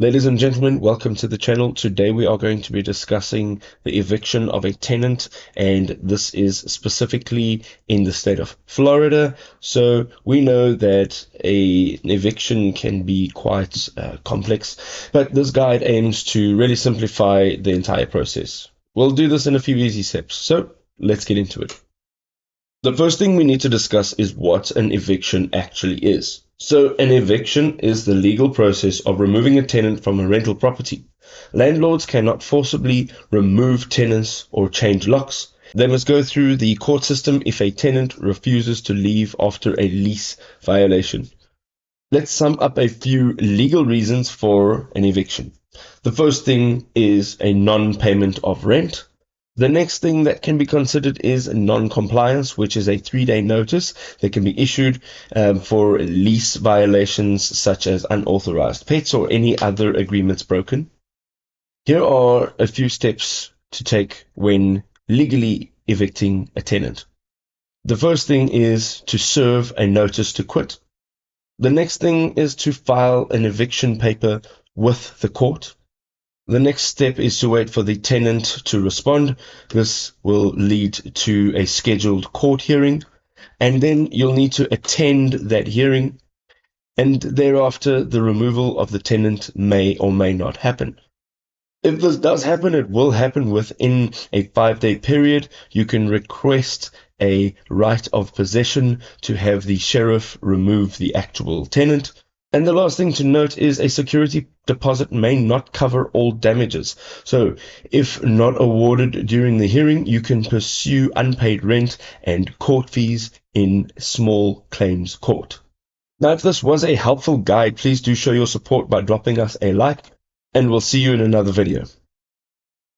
Ladies and gentlemen, welcome to the channel. Today we are going to be discussing the eviction of a tenant, and this is specifically in the state of Florida. So we know that an eviction can be quite complex, but this guide aims to really simplify the entire process. We'll do this in a few easy steps. So let's get into it. The first thing we need to discuss is what an eviction actually is. So an eviction is the legal process of removing a tenant from a rental property. Landlords cannot forcibly remove tenants or change locks. They must go through the court system if a tenant refuses to leave after a lease violation. Let's sum up a few legal reasons for an eviction. The first thing is a non-payment of rent. The next thing that can be considered is non-compliance, which is a 3-day notice that can be issued for lease violations such as unauthorized pets or any other agreements broken. Here are a few steps to take when legally evicting a tenant. The first thing is to serve a notice to quit. The next thing is to file an eviction paper with the court. The next step is to wait for the tenant to respond. This will lead to a scheduled court hearing, and then you'll need to attend that hearing, and thereafter the removal of the tenant may or may not happen. If this does happen, it will happen within a 5-day period. You can request a right of possession to have the sheriff remove the actual tenant. And the last thing to note is a security deposit may not cover all damages. So if not awarded during the hearing, you can pursue unpaid rent and court fees in small claims court. Now, if this was a helpful guide, please do show your support by dropping us a like, and we'll see you in another video.